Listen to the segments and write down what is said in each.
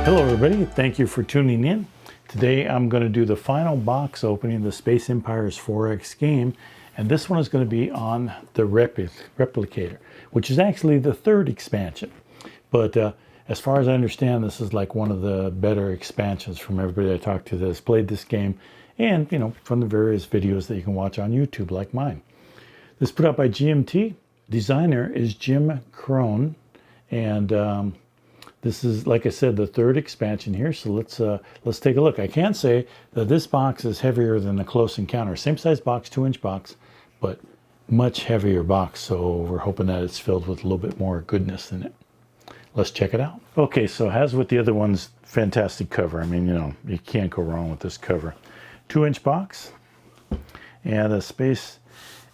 Hello everybody, thank you for tuning in. Today I'm going to do the final box opening of the Space Empires 4X game, and this one is going to be on the Replicator, which is actually the third expansion. But as far as I understand, this is like one of the better expansions from everybody I talked to that has played this game, and from the various videos that you can watch on YouTube like mine. This is put out by GMT. Designer is Jim Krohn, and this is, like I said, the third expansion here, so let's take a look. I can say that this box is heavier than the Close Encounter. Same size box, 2-inch box, but much heavier box, so we're hoping that it's filled with a little bit more goodness in it. Let's check it out. Okay, so as with the other ones, fantastic cover. I mean, you can't go wrong with this cover. 2-inch box, and a Space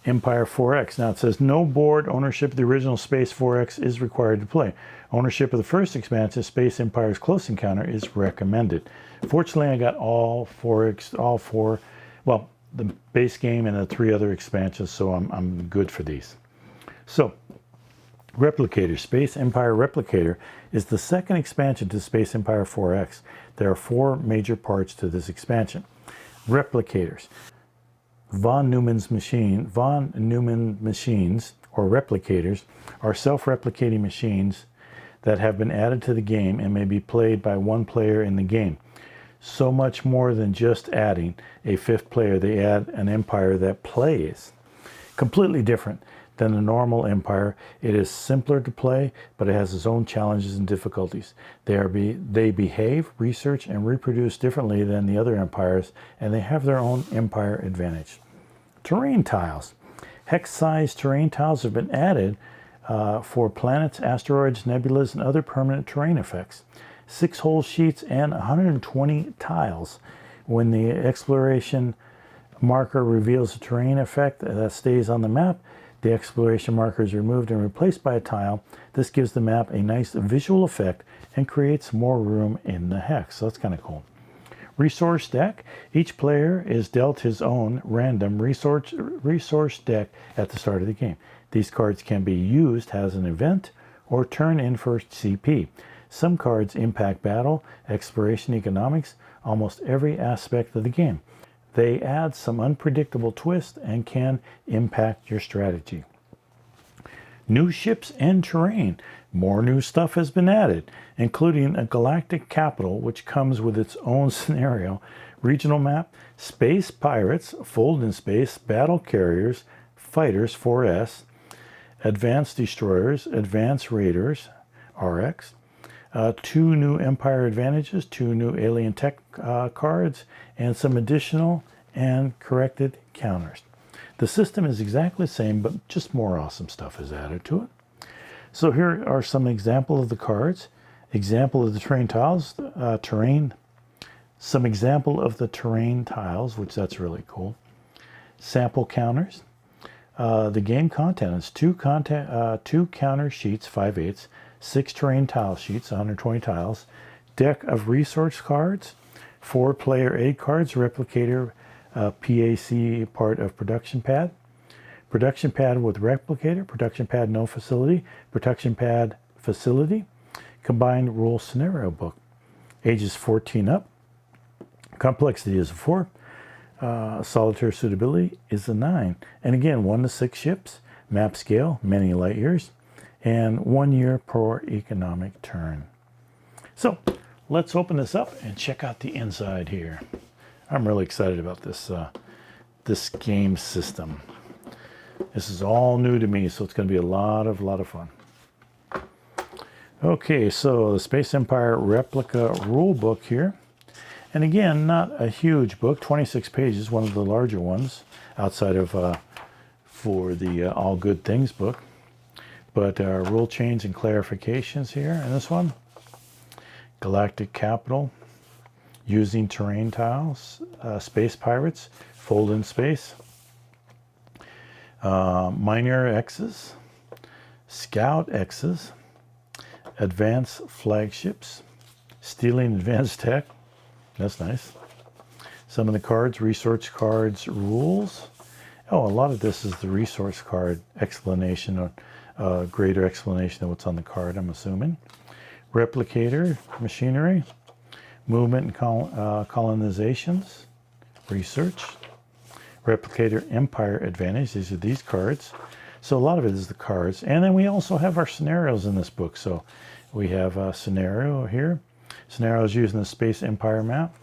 Empire 4X. Now it says no board ownership of the original Space 4X is required to play. Ownership of the first expansion, Space Empire's Close Encounter, is recommended. Fortunately, I got all four, well, the base game and the 3 other expansions, so I'm good for these. So, Replicator, Space Empire Replicator, is the second expansion to Space Empire 4X. There are 4 major parts to this expansion. Replicators. Von Neumann machines, or replicators, are self-replicating machines that have been added to the game and may be played by one player in the game. So much more than just adding a 5th player, they add an empire that plays. Completely different than the normal empire. It is simpler to play, but it has its own challenges and difficulties. They behave, research, and reproduce differently than the other empires, and they have their own empire advantage. Terrain tiles. Hex-sized terrain tiles have been added for planets, asteroids, nebulas, and other permanent terrain effects. 6-hole sheets and 120 tiles. When the exploration marker reveals a terrain effect that stays on the map, the exploration marker is removed and replaced by a tile. This gives the map a nice visual effect and creates more room in the hex. So that's kind of cool. Resource deck. Each player is dealt his own random resource deck at the start of the game. These cards can be used as an event or turn in for CP. Some cards impact battle, exploration, economics, almost every aspect of the game. They add some unpredictable twist and can impact your strategy. New ships and terrain. More new stuff has been added, including a galactic capital, which comes with its own scenario, regional map, space pirates, fold in space, battle carriers, fighters 4S, advanced destroyers, advanced raiders, RX, 2 new empire advantages, 2 new alien tech cards, and some additional and corrected counters. The system is exactly the same, but just more awesome stuff is added to it. So here are some examples of the cards. Example of the terrain tiles, some example of the terrain tiles, which that's really cool. Sample counters. The game content is 2 counter sheets, 5/8, 6 terrain tile sheets, 120 tiles, deck of resource cards, 4 player aid cards, replicator, PAC part of production pad with replicator, production pad no facility, production pad facility, combined rule scenario book. Ages 14 up, complexity is a 4, solitaire suitability is a 9. And again, 1 to 6 ships, map scale, many light years, and 1 year per economic turn. So let's open this up and check out the inside here. I'm really excited about this game system. This is all new to me, so it's going to be a lot of fun. Okay, so the Space Empire Replica rule book here. And again, not a huge book, 26 pages, one of the larger ones outside of for the All Good Things book. But rule change and clarifications here in this one. Galactic Capital, using terrain tiles, space pirates, fold in space, minor X's, scout X's, advanced flagships, stealing advanced tech. That's nice. Some of the cards, resource cards, rules. Oh, a lot of this is the resource card explanation, or greater explanation of what's on the card, I'm assuming. Replicator, machinery, movement and colonizations, research, replicator empire advantage. These are these cards. So a lot of it is the cards. And then we also have our scenarios in this book. So we have a scenario here. Scenarios using the Space Empire map.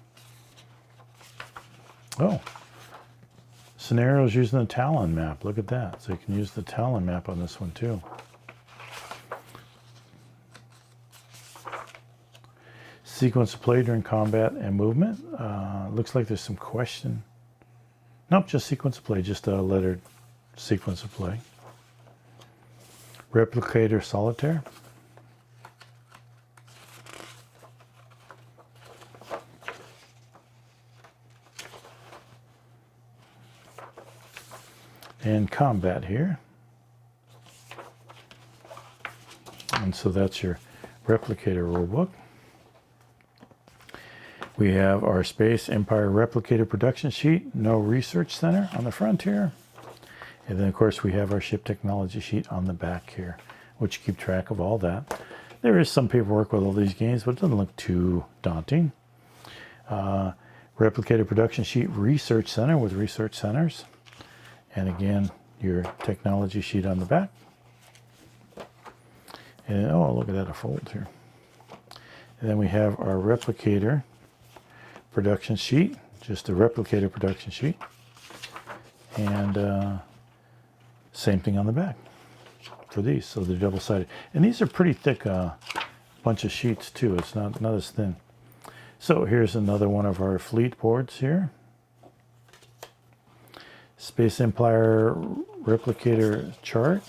Oh, scenarios using the Talon map. Look at that. So you can use the Talon map on this one too. Sequence of play during combat and movement. Looks like there's some question. Nope, just sequence of play, just a lettered sequence of play. Replicator solitaire. And combat here. And so that's your replicator rulebook. We have our Space Empire Replicator production sheet, no research center on the front here. And then of course we have our ship technology sheet on the back here, which keep track of all that. There is some paperwork with all these games, but it doesn't look too daunting. Replicator production sheet research center with research centers. And again, your technology sheet on the back. And oh, look at that, a fold here. And then we have our replicator production sheet, just a replicator production sheet. And same thing on the back for these, so they're double-sided. And these are pretty thick bunch of sheets too. It's not as thin. So here's another one of our fleet boards here. Space Empire Replicator chart.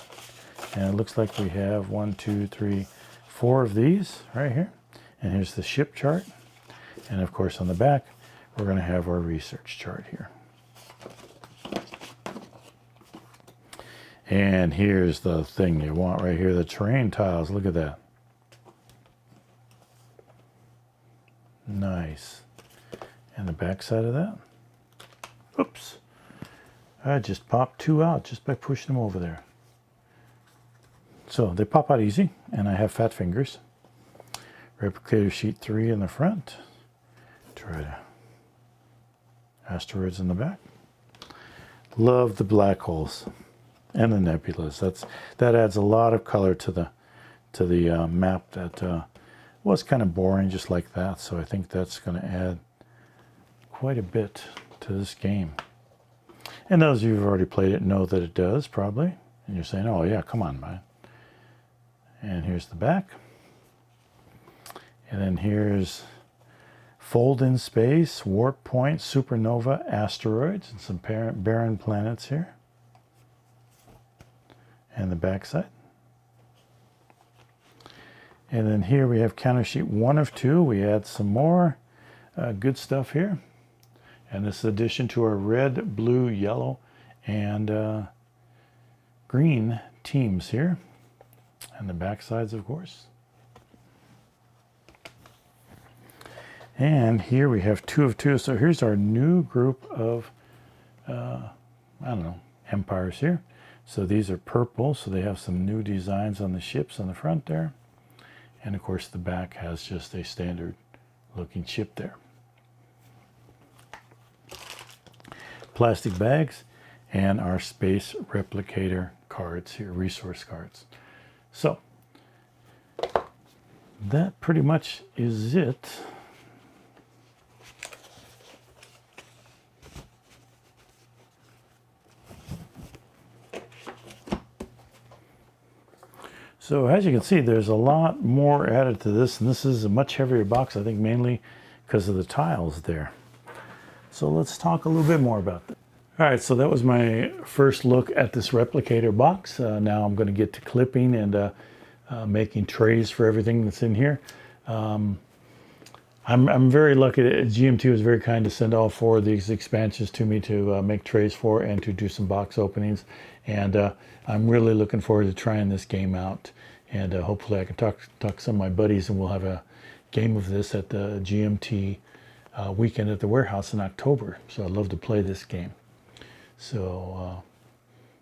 And it looks like we have 1, 2, 3, 4 of these right here. And here's the ship chart. And of course on the back, we're going to have our research chart here. And here's the thing you want right here, the terrain tiles. Look at that. Nice. And the back side of that. Oops. I just popped 2 out just by pushing them over there. So they pop out easy, and I have fat fingers. Replicator sheet 3 in the front. Try to asteroids in the back. Love the black holes and the nebulas. That adds a lot of color to the map that was kind of boring just like that. So I think that's going to add quite a bit to this game. And those of you who've already played it know that it does probably. And you're saying, oh yeah, come on, man. And here's the back. And then here's fold in space, warp point, supernova, asteroids, and some barren planets here. And the back side. And then here we have counter sheet 1 of 2. We add some more good stuff here. And this is addition to our red, blue, yellow, and green teams here. And the back sides, of course. And here we have 2 of 2. So here's our new group of, I don't know, empires here. So these are purple, so they have some new designs on the ships on the front there. And of course the back has just a standard looking ship there. Plastic bags and our Space Replicator cards here, resource cards. So that pretty much is it. So as you can see, there's a lot more added to this, and this is a much heavier box, I think mainly because of the tiles there. So let's talk a little bit more about that. All right, so that was my first look at this replicator box. Now I'm going to get to clipping and making trays for everything that's in here. I'm very lucky that GMT was very kind to send all 4 of these expansions to me to make trays for and to do some box openings. And I'm really looking forward to trying this game out. And hopefully I can talk to some of my buddies and we'll have a game of this at the GMT weekend at the warehouse in October. So I'd love to play this game. So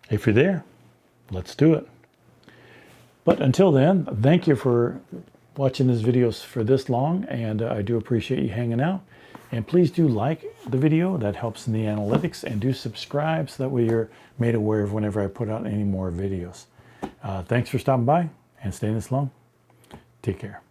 if you're there, let's do it. But until then, thank you for watching this videos for this long, and I do appreciate you hanging out. And please do like the video. That helps in the analytics, and do subscribe so that way you're made aware of whenever I put out any more videos. Thanks for stopping by and staying this long. Take care.